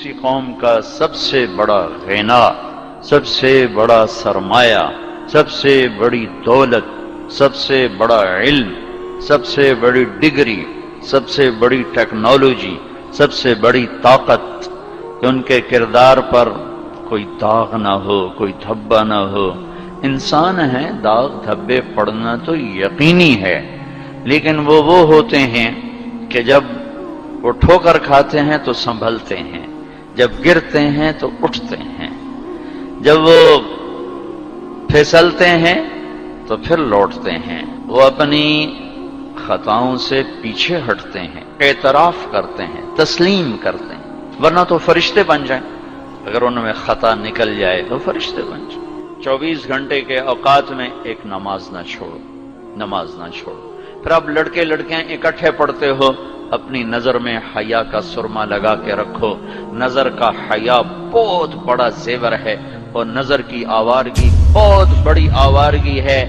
کسی قوم کا سب سے بڑا غنا، سب سے بڑا سرمایہ، سب سے بڑی دولت، سب سے بڑا علم، سب سے بڑی ڈگری، سب سے بڑی ٹیکنالوجی، سب سے بڑی طاقت کہ ان کے کردار پر کوئی داغ نہ ہو، کوئی دھبا نہ ہو۔ انسان ہیں، داغ دھبے پڑنا تو یقینی ہے، لیکن وہ ہوتے ہیں کہ جب وہ ٹھوکر کھاتے ہیں تو سنبھلتے ہیں، جب گرتے ہیں تو اٹھتے ہیں، جب وہ پھسلتے ہیں تو پھر لوٹتے ہیں، وہ اپنی خطاؤں سے پیچھے ہٹتے ہیں، اعتراف کرتے ہیں، تسلیم کرتے ہیں، ورنہ تو فرشتے بن جائیں۔ اگر ان میں خطا نکل جائے تو فرشتے بن جائیں۔ 24 گھنٹے کے اوقات میں ایک نماز نہ چھوڑو، نماز نہ چھوڑو۔ پھر آپ لڑکے لڑکیاں اکٹھے پڑھتے ہو، اپنی نظر میں حیا کا سرما لگا کے رکھو۔ نظر کا حیا بہت بڑا زیور ہے، اور نظر کی آوارگی بہت بڑی آوارگی ہے۔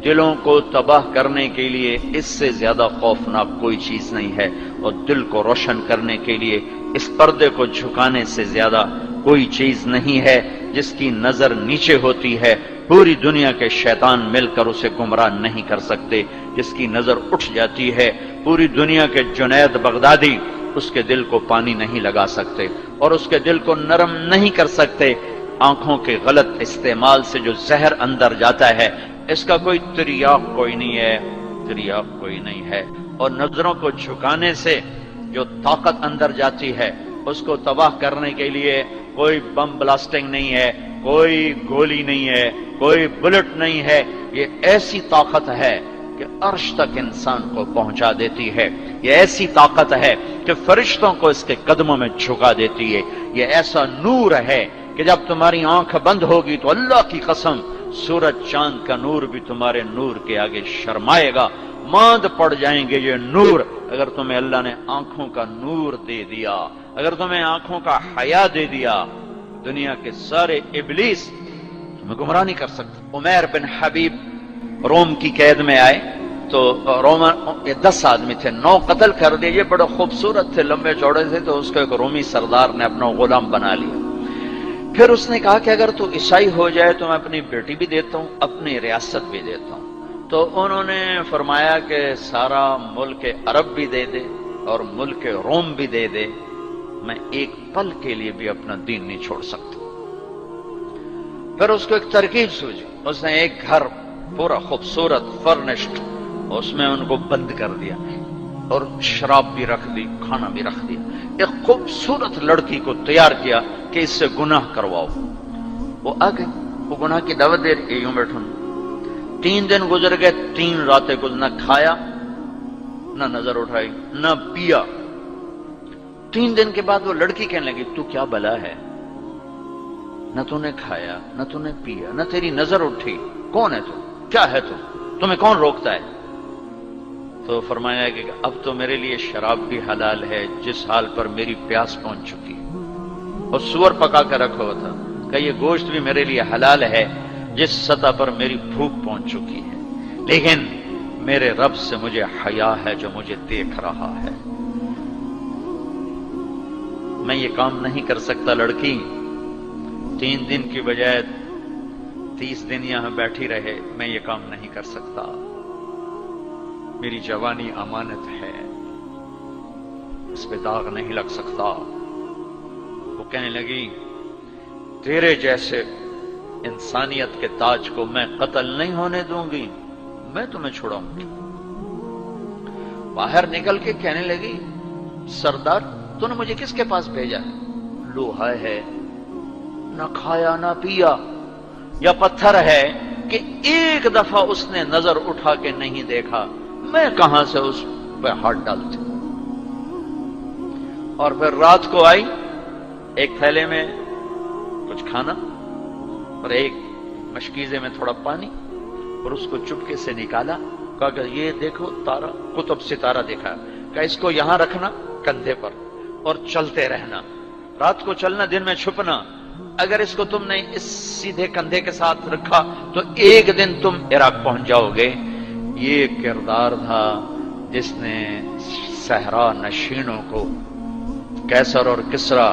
دلوں کو تباہ کرنے کے لیے اس سے زیادہ خوفناک کوئی چیز نہیں ہے، اور دل کو روشن کرنے کے لیے اس پردے کو جھکانے سے زیادہ کوئی چیز نہیں ہے۔ جس کی نظر نیچے ہوتی ہے، پوری دنیا کے شیطان مل کر اسے گمراہ نہیں کر سکتے۔ جس کی نظر اٹھ جاتی ہے، پوری دنیا کے جنید بغدادی اس کے دل کو پانی نہیں لگا سکتے، اور اس کے دل کو نرم نہیں کر سکتے۔ آنکھوں کے غلط استعمال سے جو زہر اندر جاتا ہے، اس کا کوئی تریاق کوئی نہیں ہے، تریاق کوئی نہیں ہے۔ اور نظروں کو جھکانے سے جو طاقت اندر جاتی ہے، اس کو تباہ کرنے کے لیے کوئی بم بلاسٹنگ نہیں ہے، کوئی گولی نہیں ہے، کوئی بلٹ نہیں ہے۔ یہ ایسی طاقت ہے کہ عرش تک انسان کو پہنچا دیتی ہے۔ یہ ایسی طاقت ہے کہ فرشتوں کو اس کے قدموں میں جھکا دیتی ہے۔ یہ ایسا نور ہے کہ جب تمہاری آنکھ بند ہوگی تو اللہ کی قسم سورج چاند کا نور بھی تمہارے نور کے آگے شرمائے گا، ماند پڑ جائیں گے یہ نور۔ اگر تمہیں اللہ نے آنکھوں کا نور دے دیا، اگر تمہیں آنکھوں کا حیا دے دیا، دنیا کے سارے ابلیس تمہیں گمراہ نہیں کر سکتے۔ عمیر بن حبیب روم کی قید میں آئے تو یہ 10 آدمی تھے، 9 قتل کر دیے۔ یہ بڑے خوبصورت تھے، لمبے چوڑے تھے، تو اس کو ایک رومی سردار نے اپنا غلام بنا لیا۔ پھر اس نے کہا کہ اگر تو عیسائی ہو جائے تو میں اپنی بیٹی بھی دیتا ہوں، اپنی ریاست بھی دیتا ہوں۔ تو انہوں نے فرمایا کہ سارا ملک عرب بھی دے دے اور ملک روم بھی دے دے، میں ایک پل کے لیے بھی اپنا دین نہیں چھوڑ سکتا۔ پھر اس کو ایک ترکیب سوچی، اس نے ایک گھر پورا خوبصورت فرنشڈ، اس میں ان کو بند کر دیا، اور شراب بھی رکھ دی، کھانا بھی رکھ دیا۔ ایک خوبصورت لڑکی کو تیار کیا کہ اس سے گناہ کرواؤ۔ وہ آ گئی، وہ گناہ کی دعوت دے رہی، یوں بیٹھوں۔ 3 دن گزر گئے، 3 راتیں گزر، نہ کھایا، نہ نظر اٹھائی، نہ پیا۔ 3 دن کے بعد وہ لڑکی کہنے لگی، تو کیا بلا ہے؟ نہ تو نے کھایا، نہ تو نے پیا، نہ تیری نظر اٹھی، کون ہے تو؟ کیا ہے تو؟ تمہیں کون روکتا ہے؟ تو فرمایا کہ اب تو میرے لیے شراب بھی حلال ہے جس حال پر میری پیاس پہنچ چکی، اور سور پکا کر رکھا ہوا تھا کہ یہ گوشت بھی میرے لیے حلال ہے جس سطح پر میری بھوک پہنچ چکی ہے، لیکن میرے رب سے مجھے حیا ہے جو مجھے دیکھ رہا ہے۔ میں یہ کام نہیں کر سکتا لڑکی، 3 دن کی بجائے 30 دن یہاں بیٹھی رہے، میں یہ کام نہیں کر سکتا، میری جوانی امانت ہے، اس پہ داغ نہیں لگ سکتا۔ وہ کہنے لگی، تیرے جیسے انسانیت کے تاج کو میں قتل نہیں ہونے دوں گی، میں تمہیں چھڑاؤں گی۔ باہر نکل کے کہنے لگی، سردار تو نے مجھے کس کے پاس بھیجا ہے؟ لوہا ہے، نہ کھایا نہ پیا، یا پتھر ہے کہ ایک دفعہ اس نے نظر اٹھا کے نہیں دیکھا، میں کہاں سے اس پہ ہاتھ ڈالتی؟ اور پھر رات کو آئی، ایک تھیلے میں کچھ کھانا اور ایک مشکیزے میں تھوڑا پانی، اور اس کو چپکے سے نکالا، کہا کہ یہ دیکھو تارا، قطب ستارہ دیکھا، کہ اس کو یہاں رکھنا کندھے پر اور چلتے رہنا، رات کو چلنا، دن میں چھپنا۔ اگر اس کو تم نے اس سیدھے کندھے کے ساتھ رکھا تو ایک دن تم عراق پہنچ جاؤ گے۔ یہ کردار تھا جس نے صحرا نشینوں کو، کیسر اور کسرا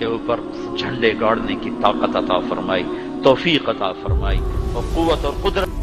کے اوپر جھنڈے گاڑنے کی طاقت عطا فرمائی، توفیق عطا فرمائی اور قوت اور قدرت